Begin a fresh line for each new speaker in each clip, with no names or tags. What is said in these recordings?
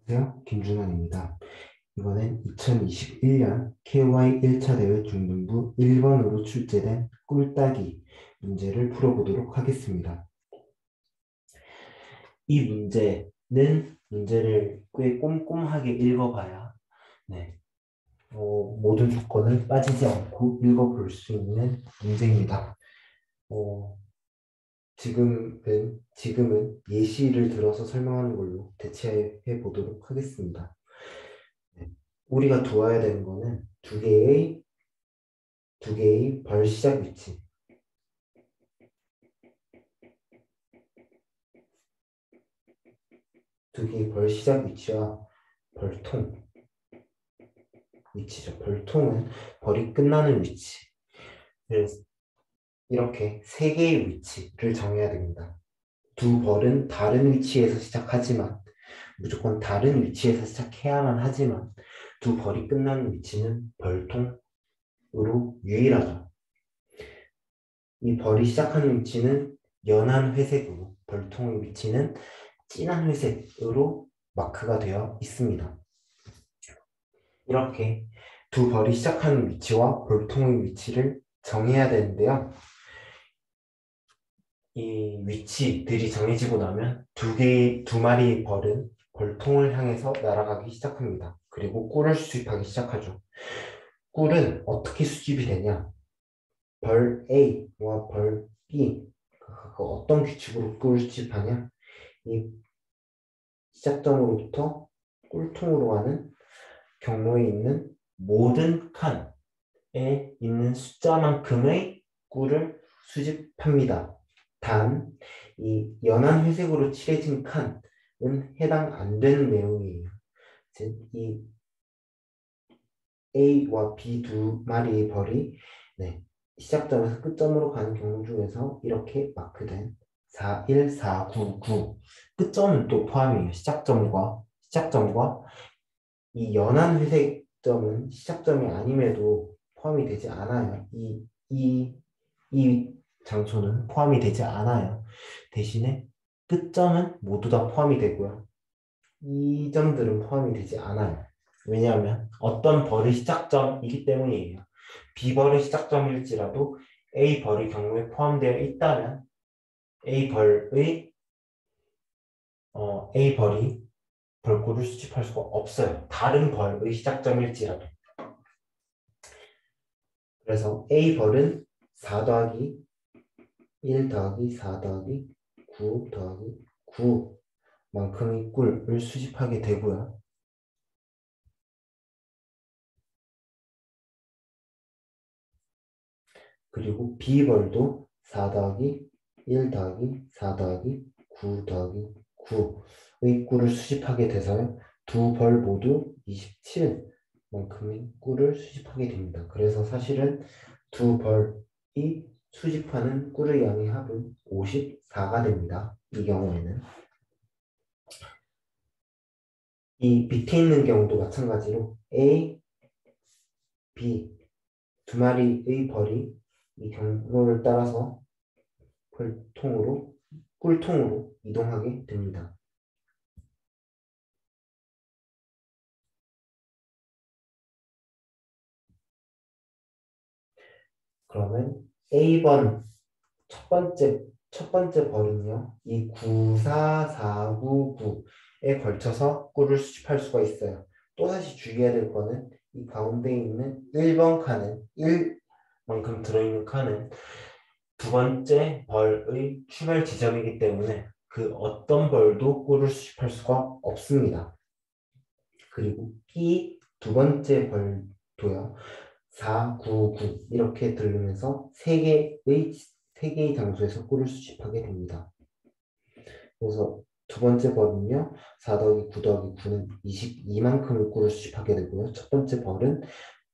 안녕하세요. 김준환입니다. 이번엔 2021년 KY 1차 대회 중등부 1번으로 출제된 꿀따기 문제를 풀어보도록 하겠습니다. 이 문제를 꽤 꼼꼼하게 읽어봐야 네, 모든 조건을 빠지지 않고 읽어볼 수 있는 문제입니다. 어, 지금은 예시를 들어서 설명하는 걸로 대체해 보도록 하겠습니다. 네. 우리가 두어야 되는 거는 두 개의 벌 시작 위치. 두 개의 벌 시작 위치와 벌통 위치죠. 벌통은 벌이 끝나는 위치. 그래서 이렇게 세 개의 위치를 정해야 됩니다. 두 벌은 다른 위치에서 시작하지만 무조건 다른 위치에서 시작해야만 하지만 두 벌이 끝나는 위치는 벌통으로 유일하죠. 이 벌이 시작하는 위치는 연한 회색으로 벌통의 위치는 진한 회색으로 마크가 되어 있습니다. 이렇게 두 벌이 시작하는 위치와 벌통의 위치를 정해야 되는데요. 이 위치들이 정해지고 나면 두 마리의 벌은 벌통을 향해서 날아가기 시작합니다. 그리고 꿀을 수집하기 시작하죠. 꿀은 어떻게 수집이 되냐? 벌 A와 벌 B, 어떤 규칙으로 꿀을 수집하냐? 이 시작점으로부터 꿀통으로 가는 경로에 있는 모든 칸에 있는 숫자만큼의 꿀을 수집합니다. 단, 이 연한 회색으로 칠해진 칸은 해당 안 되는 내용이에요. 즉, 이 A와 B 두 마리의 벌이 시작점에서 끝점으로 가는 경로 중에서 이렇게 마크된 4, 1, 4, 9, 9 끝점은 또 포함이에요. 시작점과 이 연한 회색 점은 시작점이 아님에도 포함이 되지 않아요. 이 장소는 포함이 되지 않아요. 대신에 끝점은 모두 다 포함이 되고요. 이 점들은 포함이 되지 않아요. 왜냐하면 어떤 벌의 시작점이기 때문이에요. B벌의 시작점일지라도 A벌의 경우에 포함되어 있다면 A벌이 벌꿀을 수집할 수가 없어요. 다른 벌의 시작점일지라도. 그래서 A벌은 4 더하기 1 더하기 4 더하기 9 더하기 9만큼의 꿀을 수집하게 되고요. 그리고 B벌도 4 더하기 1 더하기 4 더하기 9 더하기 9의 꿀을 수집하게 돼서요. 두 벌 모두 27만큼의 꿀을 수집하게 됩니다. 그래서 사실은 두 벌이 수집하는 꿀의 양의 합은 54가 됩니다. 이 경우에는. 이 밑에 있는 경우도 마찬가지로 A, B 두 마리의 벌이 이 경로를 따라서 꿀통으로 이동하게 됩니다. 그러면 A번 첫 번째 벌은요. 이 9, 4, 4, 9, 9에 걸쳐서 꿀을 수집할 수가 있어요. 또다시 주의해야 될 거는 이 가운데 있는 1번 칸은 1만큼 들어있는 칸은 두 번째 벌의 출발 지점이기 때문에 그 어떤 벌도 꿀을 수집할 수가 없습니다. 그리고 이 두 번째 벌도요. 4, 9, 9 이렇게 들으면서 세 개의 장소에서 꿀을 수집하게 됩니다. 그래서 두 번째 벌은요. 4 더하기 9 더하기 9는 22만큼의 꿀을 수집하게 되고요. 첫 번째 벌은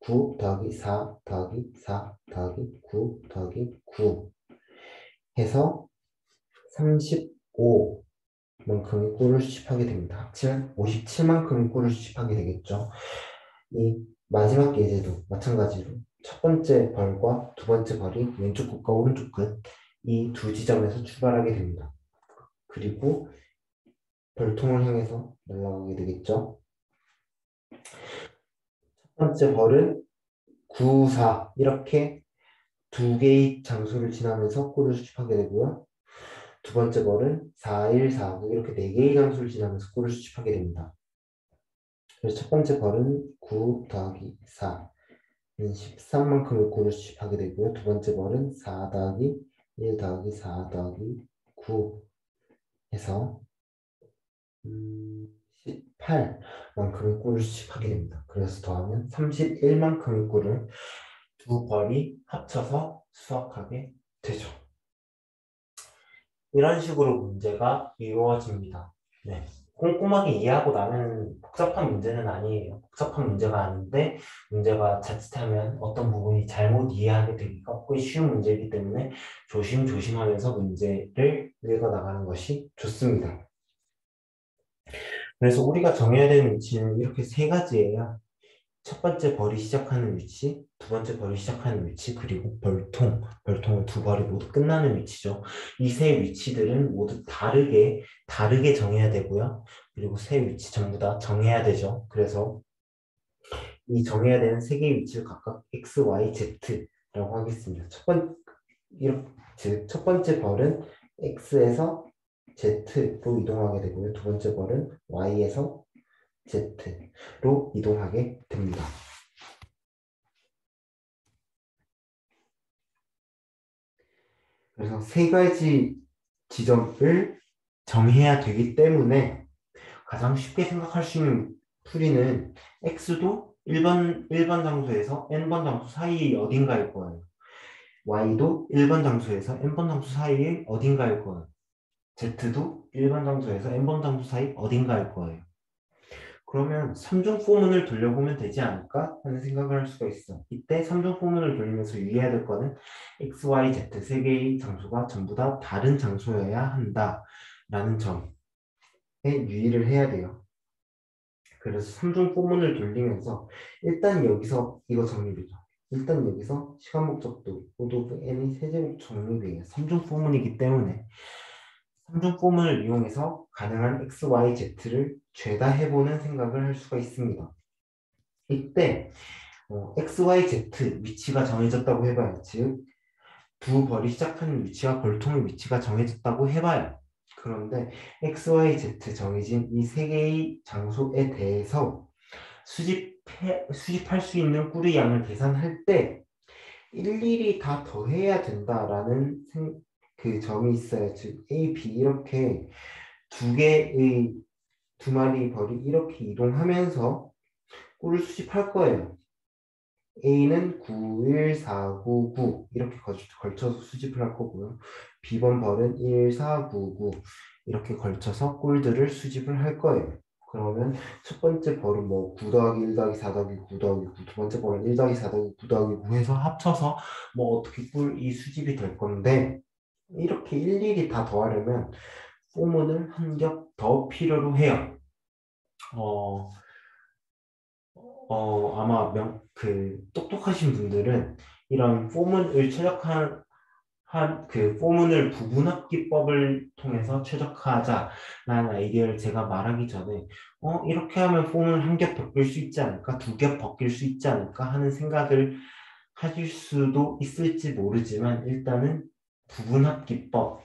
9 더하기 4 더하기 4 더하기 9 더하기 9 해서 35만큼의 꿀을 수집하게 됩니다. 합치면 57만큼의 꿀을 수집하게 되겠죠. 이 마지막 예제도 마찬가지로 첫 번째 벌과 두 번째 벌이 왼쪽 끝과 오른쪽 끝 이 두 지점에서 출발하게 됩니다. 그리고 별통을 향해서 날아가게 되겠죠. 첫 번째 벌은 9, 4 이렇게 두 개의 장소를 지나면서 꼴을 수집하게 되고요. 두 번째 벌은 4, 1, 4, 9 이렇게 네 개의 장소를 지나면서 꼴을 수집하게 됩니다. 그래서 첫 번째 벌은 9 더하기 4는 13만큼의 꼴을 수집하게 되고요. 두 번째 벌은 4 더하기 1 더하기 4 더하기 9 해서 18만큼의 꼴을 수집하게 됩니다. 그래서 더하면 31만큼의 꼴을 두 벌이 합쳐서 수확하게 되죠. 이런 식으로 문제가 이루어집니다. 네. 꼼꼼하게 이해하고 나면 복잡한 문제는 아니에요. 복잡한 문제가 아닌데 문제가 자칫하면 어떤 부분이 잘못 이해하게 되기가 꽤 쉬운 문제이기 때문에 조심조심하면서 문제를 읽어나가는 것이 좋습니다. 그래서 우리가 정해야 되는 위치는 이렇게 세 가지예요. 첫 번째 벌이 시작하는 위치, 두 번째 벌이 시작하는 위치, 그리고 별통은 두 벌이 모두 끝나는 위치죠. 이 세 위치들은 모두 다르게 정해야 되고요. 그리고 세 위치 전부 다 정해야 되죠. 그래서 이 정해야 되는 세 개의 위치를 각각 X, Y, Z라고 하겠습니다. 첫 번째 벌은 X에서 Z로 이동하게 되고요. 두 번째 벌은 Y에서 Z로 이동하게 됩니다. 그래서 세 가지 지점을 정해야 되기 때문에 가장 쉽게 생각할 수 있는 풀이는 x도 1번 장소에서 n번 장소 사이의 어딘가일 거예요. y도 1번 장소에서 n번 장소 사이의 어딘가일 거예요. z도 1번 장소에서 n번 장소 사이 어딘가일 거예요. 그러면 3중 포문을 돌려보면 되지 않을까 하는 생각을 할 수가 있어. 이때 3중 포문을 돌리면서 유의해야 될 거는 x, y, z 세 개의 장소가 전부 다 다른 장소여야 한다라는 점에 유의를 해야 돼요. 그래서 3중 포문을 돌리면서 일단 여기서 이거 정립이죠. 일단 여기서 시간 목적도 오도 n이 세제곱 정립이에요. 3중 포문이기 때문에 3중 포문을 이용해서 가능한 x, y, z를 죄다 해보는 생각을 할 수가 있습니다. 이때 x, y, z 위치가 정해졌다고 해봐요. 즉, 두 벌이 시작하는 위치와 벌통의 위치가 정해졌다고 해봐요. 그런데 x, y, z 정해진 이 세 개의 장소에 대해서 수집할 수 있는 꿀의 양을 계산할 때 일일이 다 더해야 된다라는 그 점이 있어요. 즉 A, B 이렇게 두 마리 벌이 이렇게 이동하면서 꿀을 수집할 거예요. A는 9, 1, 4, 9, 9 이렇게 걸쳐서 수집을 할 거고요. B번 벌은 1, 4, 9, 9 이렇게 걸쳐서 꿀들을 수집을 할 거예요. 그러면 첫 번째 벌은 뭐 9 더하기 1 더하기 4 더하기 9 더하기 9, 두 번째 벌은 1 더하기 4 더하기 9 더하기 9 해서 합쳐서 뭐 어떻게 꿀이 수집이 될 건데 이렇게 일일이 다 더하려면 포문을 한 겹 더 필요로 해요. 어, 아마 똑똑하신 분들은 이런 포문을 그 포문을 부분합기법을 통해서 최적화하자라는 아이디어를 제가 말하기 전에 이렇게 하면 포문을 한 겹 벗길 수 있지 않을까? 두 겹 벗길 수 있지 않을까? 하는 생각을 하실 수도 있을지 모르지만 일단은 부분합기법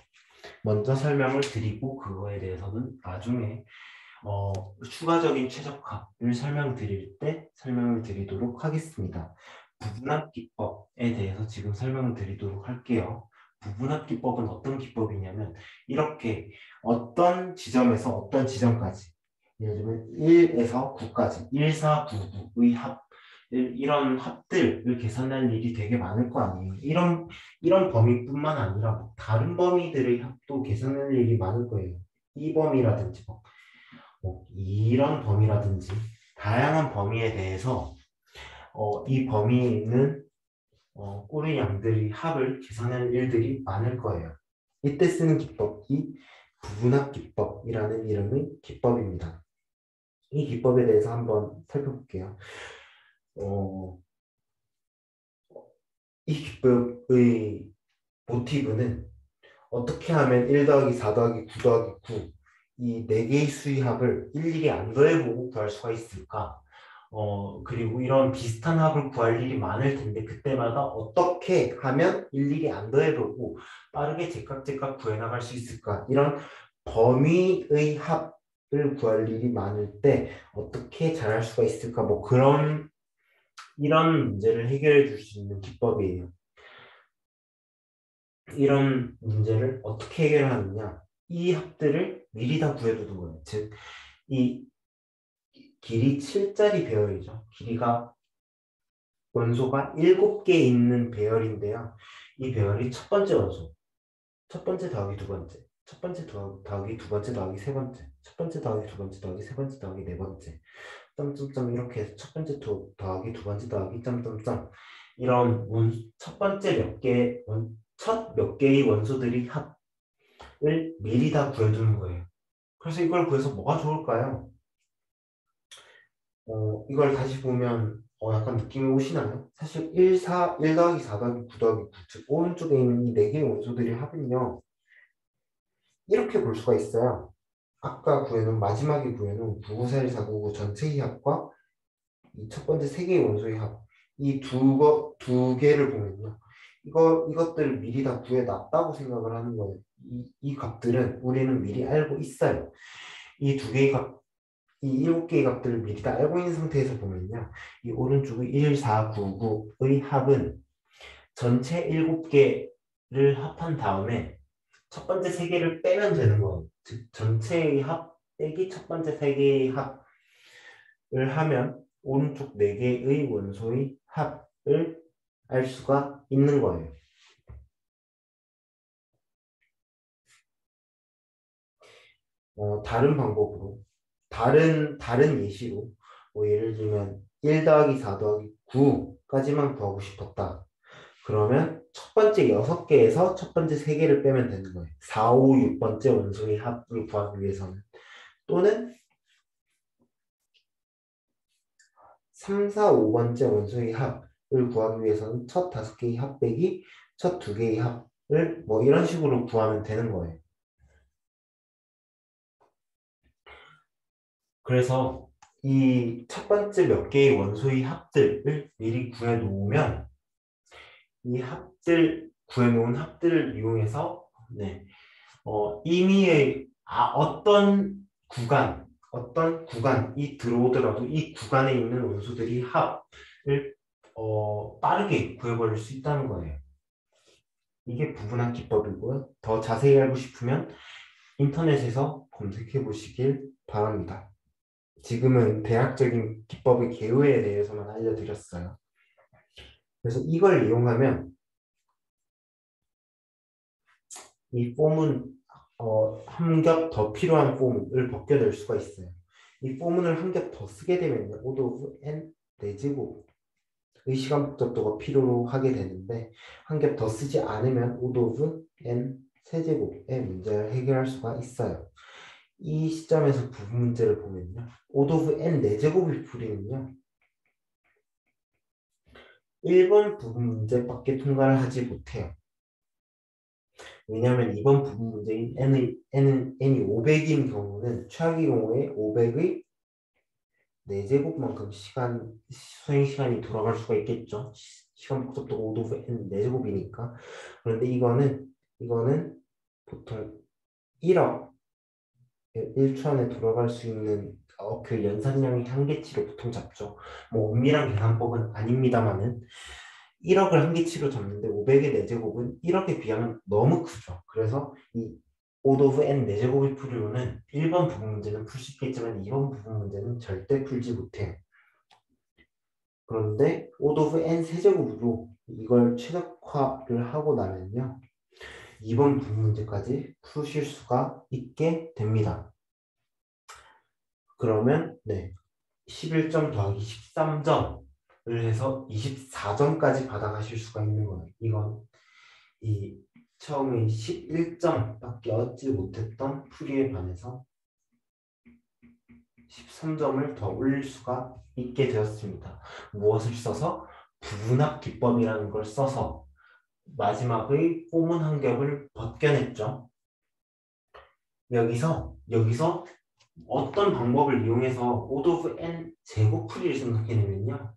먼저 설명을 드리고 그거에 대해서는 나중에 추가적인 최적화를 설명드릴 때 설명을 드리도록 하겠습니다. 부분합 기법에 대해서 지금 설명을 드리도록 할게요. 부분합 기법은 어떤 기법이냐면 이렇게 어떤 지점에서 어떤 지점까지 예를 들면 1에서 9까지 1, 4, 9, 9의 이런 합들을 계산할 일이 되게 많을 거 아니에요. 이런 범위뿐만 아니라 뭐 다른 범위들의 합도 계산할 일이 많을 거예요. 이 범위라든지 뭐 이런 범위라든지 다양한 범위에 대해서 이 범위에 있는 꼴의 양들이 합을 계산하는 일들이 많을 거예요. 이때 쓰는 기법이 부분합 기법이라는 이름의 기법입니다. 이 기법에 대해서 한번 살펴볼게요. 어, 이 기법의 모티브는 어떻게 하면 1 더하기 4 더하기 9 더하기 이 네 개의 수의 합을 일일이 안 더해보고 구할 수가 있을까? 그리고 이런 비슷한 합을 구할 일이 많을 텐데 그때마다 어떻게 하면 일일이 안 더해보고 빠르게 제깍제깍 구해나갈 수 있을까? 이런 범위의 합을 구할 일이 많을 때 어떻게 잘할 수가 있을까? 뭐 그런 이런 문제를 해결해 줄 수 있는 기법이에요. 이런 문제를 어떻게 해결하느냐? 이 합들을 미리 다 구해두는 거예요. 즉, 이 길이 7짜리 배열이죠. 길이가 원소가 7개 있는 배열인데요. 이 배열이 첫 번째 원소, 첫 번째 더하기 두 번째, 첫 번째 더하기 두 번째 더하기 세 번째, 첫 번째 더하기 두 번째 더하기 세 번째 더하기 네 번째, 점점점 이렇게 해서 첫 번째 더하기 두 번째 더하기 점점점 이런 첫 번째 첫 몇 개의 원소들이 합을 미리 다 구해두는 거예요. 그래서 이걸 구해서 뭐가 좋을까요? 이걸 다시 보면 약간 느낌이 오시나요? 사실 1 더하기 4 더하기 9 더하기 9, 즉 오른쪽에 있는 이 네 개의 원소들의 합은요. 이렇게 볼 수가 있어요. 아까 구해놓은 마지막에 구해놓은 99499 전체의 합과 이 첫 번째 세 개의 원소의 합, 이 두 개를 보면요. 이것들을 미리 다 구해놨다고 생각을 하는 거예요. 이 값들은 우리는 미리 알고 있어요. 이 두 개의 값, 이 일곱 개의 값들을 미리 다 알고 있는 상태에서 보면요. 이 오른쪽의 1499의 합은 전체 일곱 개를 합한 다음에 첫 번째 세 개를 빼면 되는 거예요. 즉, 전체의 합 빼기 첫 번째 세 개의 합을 하면 오른쪽 네 개의 원소의 합을 알 수가 있는 거예요. 다른 방법으로, 다른 예시로, 뭐 예를 들면 1 더하기 4 더하기 9까지만 구하고 싶었다. 그러면 첫 번째 6개에서 첫 번째 3개를 빼면 되는 거예요. 4, 5, 6번째 원소의 합을 구하기 위해서는. 또는 3, 4, 5번째 원소의 합을 구하기 위해서는 첫 5개의 합 빼기 첫 2개의 합을 뭐 이런 식으로 구하면 되는 거예요. 그래서 이 첫 번째 몇 개의 원소의 합들을 미리 구해 놓으면 이 구해 놓은 합들을 이용해서 이미 어떤 구간이 들어오더라도 이 구간에 있는 원소들이 합을 빠르게 구해버릴 수 있다는 거예요. 이게 부분합 기법이고요. 더 자세히 알고 싶으면 인터넷에서 검색해 보시길 바랍니다. 지금은 대학적인 기법의 개요에 대해서만 알려드렸어요. 그래서 이걸 이용하면 이 폼은 한 겹 더 필요한 폼을 벗겨낼 수가 있어요. 이 폼을 한 겹 더 쓰게 되면 O of n 4제곱의 시간 복잡도가 필요로 하게 되는데 한 겹 더 쓰지 않으면 O of n 세제곱의 문제를 해결할 수가 있어요. 이 시점에서 부분 문제를 보면요. O of n 4제곱의 풀이는요. 1번 부분 문제밖에 통과를 하지 못해요. 왜냐하면 이번 부분 문제인 n이 500인 경우는 최악의 경우에 500의 4제곱만큼 수행 시간이 돌아갈 수가 있겠죠. 시간 복잡도가 5도 n 4제곱이니까. 그런데 이거는 보통 1억 1초 안에 돌아갈 수 있는 그 연산량의 한계치로 보통 잡죠. 뭐 엄밀한 계산법은 아닙니다만은 1억을 한계치로 잡는데 500의 4제곱은 1억에 비하면 너무 크죠. 그래서 이 O of n 4제곱의 풀이로는 1번 부분 문제는 풀 수 있겠지만 2번 부분 문제는 절대 풀지 못해요. 그런데 O of n 세제곱으로 이걸 최적화를 하고 나면요. 2번 부분 문제까지 푸실 수가 있게 됩니다. 그러면 11점 더하기 13점을 해서 24점까지 받아가실 수가 있는 거예요. 이건 이 처음에 11점밖에 얻지 못했던 풀이에 반해서 13점을 더 올릴 수가 있게 되었습니다. 무엇을 써서? 부분합 기법이라는 걸 써서 마지막의 홈은 한 겹을 벗겨냈죠. 여기서 어떤 방법을 이용해서 O of n 제곱풀이를 생각해내면요.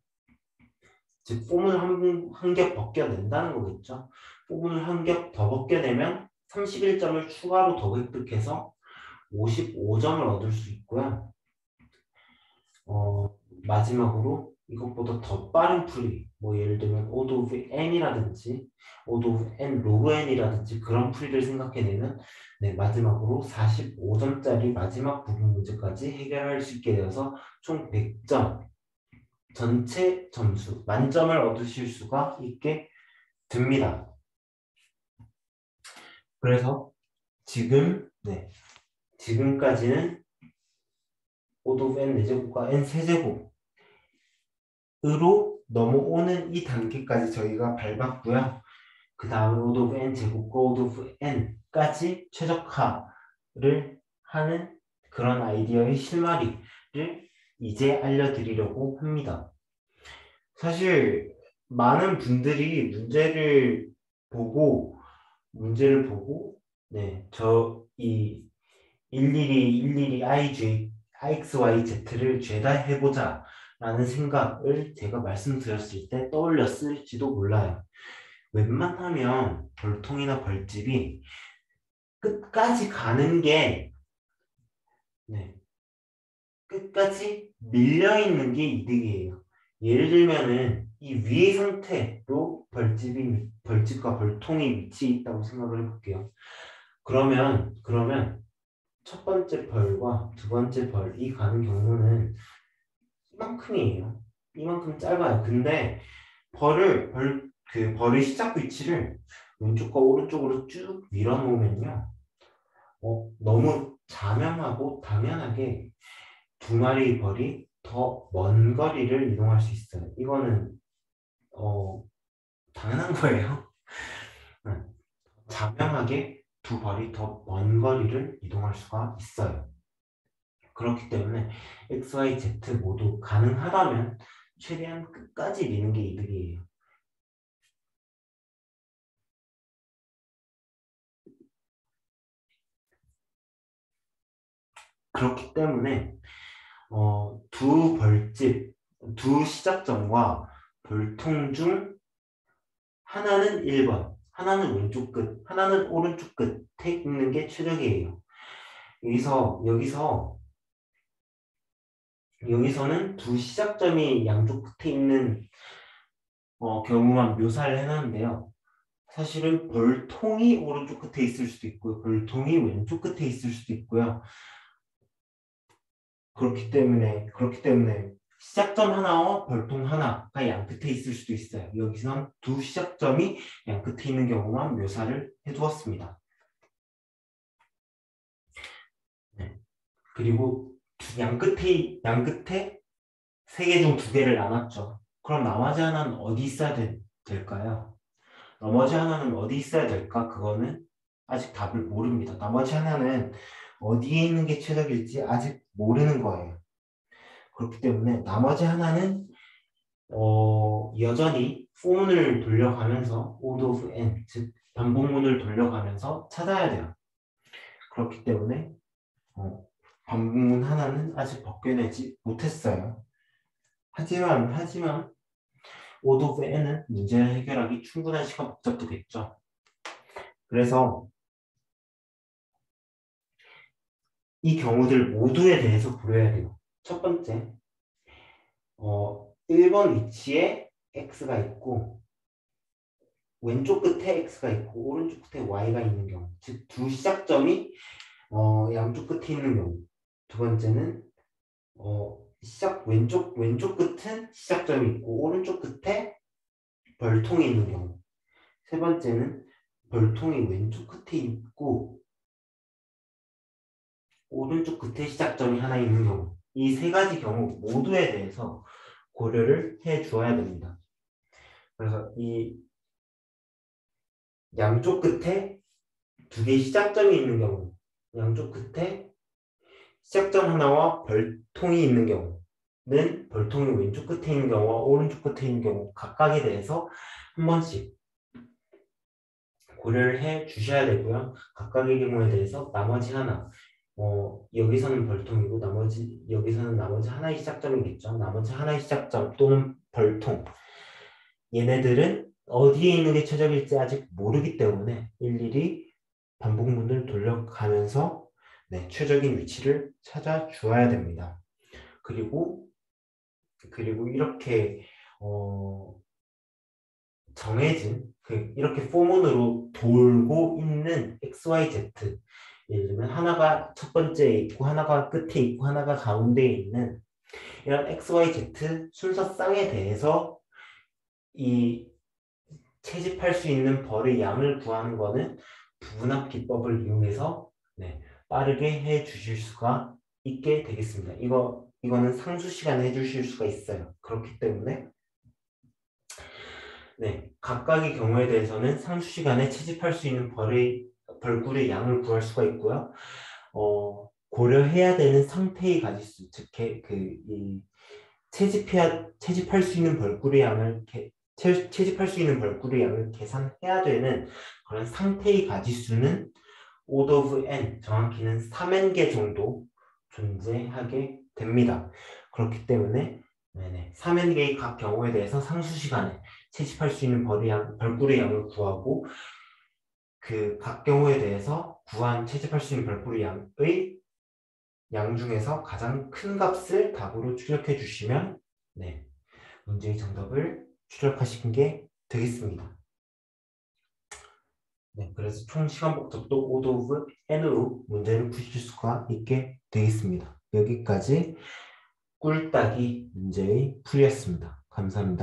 즉 포문을 한 겹 벗겨낸다는 거겠죠. 포문을 한 겹 더 벗겨내면 31점을 추가로 더 획득해서 55점을 얻을 수 있고요. 마지막으로 이것보다 더 빠른 풀이, 뭐 예를 들면 O of n이라든지 O of n log n이라든지 그런 풀이를 생각해내면 네, 마지막으로 45점짜리 마지막 부분 문제까지 해결할 수 있게 되어서 총 100점 전체 점수 만점을 얻으실 수가 있게 됩니다. 그래서 지금까지는 O of n 4제곱과 n 세제곱으로 넘어오는 이 단계까지 저희가 밟았고요. 그 다음에 O of n 제곱과 O of n까지 최적화를 하는 그런 아이디어의 실마리를 이제 알려드리려고 합니다. 사실 많은 분들이 문제를 보고 네, 이 일일이 IXYZ를 죄다 해보자 라는 생각을 제가 말씀드렸을 때 떠올렸을지도 몰라요. 웬만하면 벌통이나 벌집이 끝까지 가는 게 네, 끝까지 밀려있는 게 이득이에요. 예를 들면은 이 위의 상태로 벌집과 벌통이 위치해 있다고 생각을 해볼게요. 그러면 첫 번째 벌과 두 번째 벌이 가는 경우는 이만큼이에요. 이만큼 짧아요. 근데 벌의 시작 위치를 왼쪽과 오른쪽으로 쭉 밀어놓으면요. 너무 자명하고 당연하게 두 마리의 벌이 더 먼 거리를 이동할 수 있어요. 이거는 당연한 거예요. 자명하게 두 벌이 더 먼 거리를 이동할 수가 있어요. 그렇기 때문에 X, Y, Z 모두 가능하다면 최대한 끝까지 미는 게 이득이에요. 그렇기 때문에 두 시작점과 벌통 중 하나는 1번, 하나는 왼쪽 끝, 하나는 오른쪽 끝에 있는 게 최적이에요. 여기서는 두 시작점이 양쪽 끝에 있는 경우만 묘사를 해놨는데요. 사실은 벌통이 오른쪽 끝에 있을 수도 있고요. 벌통이 왼쪽 끝에 있을 수도 있고요. 그렇기 때문에 시작점 하나와 벌통 하나가 양 끝에 있을 수도 있어요. 여기선 두 시작점이 양 끝에 있는 경우만 묘사를 해두었습니다. 네. 그리고 양 끝에 세 개 중 두 개를 나눴죠. 그럼 나머지 하나는 어디 있어야 될까요? 나머지 하나는 어디 있어야 될까? 그거는 아직 답을 모릅니다. 나머지 하나는 어디에 있는 게 최적일지 아직 모르는 거예요. 그렇기 때문에 나머지 하나는 여전히 포문을 돌려가면서 O of n, 즉 반복문을 돌려가면서 찾아야 돼요. 그렇기 때문에 반복문 하나는 아직 벗겨내지 못했어요. 하지만 O of n은 문제를 해결하기 충분한 시간 복잡도겠죠. 그래서 이 경우들 모두에 대해서 고려해야 돼요. 첫 번째, 1번 위치에 x가 있고 왼쪽 끝에 x가 있고 오른쪽 끝에 y가 있는 경우, 즉 두 시작점이 양쪽 끝에 있는 경우. 두 번째는 왼쪽 끝은 시작점이 있고 오른쪽 끝에 벌통이 있는 경우. 세 번째는 벌통이 왼쪽 끝에 있고 오른쪽 끝에 시작점이 하나 있는 경우. 이 세 가지 경우 모두에 대해서 고려를 해 주어야 됩니다. 그래서 이 양쪽 끝에 두 개의 시작점이 있는 경우, 양쪽 끝에 시작점 하나와 벌통이 있는 경우는 벌통이 왼쪽 끝에 있는 경우와 오른쪽 끝에 있는 경우 각각에 대해서 한 번씩 고려를 해 주셔야 되고요. 각각의 경우에 대해서 나머지 하나, 여기서는 벌통이고 여기서는 나머지 하나의 시작점이겠죠. 나머지 하나의 시작점 또는 벌통. 얘네들은 어디에 있는 게 최적일지 아직 모르기 때문에 일일이 반복문을 돌려가면서 네, 최적인 위치를 찾아 주어야 됩니다. 그리고 이렇게 정해진 이렇게 포문으로 돌고 있는 XYZ, 예를 들면 하나가 첫 번째에 있고 하나가 끝에 있고 하나가 가운데에 있는 이런 XYZ 순서쌍에 대해서 이 채집할 수 있는 벌의 양을 구하는 거는 부분합 기법을 이용해서 네, 빠르게 해 주실 수가 있게 되겠습니다. 이거는 상수 시간에 해 주실 수가 있어요. 그렇기 때문에 네, 각각의 경우에 대해서는 상수 시간에 채집할 수 있는 벌꿀의 양을 구할 수가 있고요. 고려해야 되는 상태의 가지수, 즉, 채집할 수 있는 벌꿀의 양을, 채집할 수 있는 벌꿀의 양을 계산해야 되는 그런 상태의 가지수는 O of n, 정확히는 3n개 정도 존재하게 됩니다. 그렇기 때문에, 3n개의 각 경우에 대해서 상수 시간에 채집할 수 있는 벌꿀의 양을 구하고, 그 각 경우에 대해서 채집할 수 있는 벌꿀의 양 중에서 가장 큰 값을 답으로 출력해 주시면 네, 문제의 정답을 출력하시는 게 되겠습니다. 네, 그래서 총 시간 복잡도 O of n으로 문제를 푸실 수가 있게 되겠습니다. 여기까지 꿀따기 문제의 풀이였습니다. 감사합니다.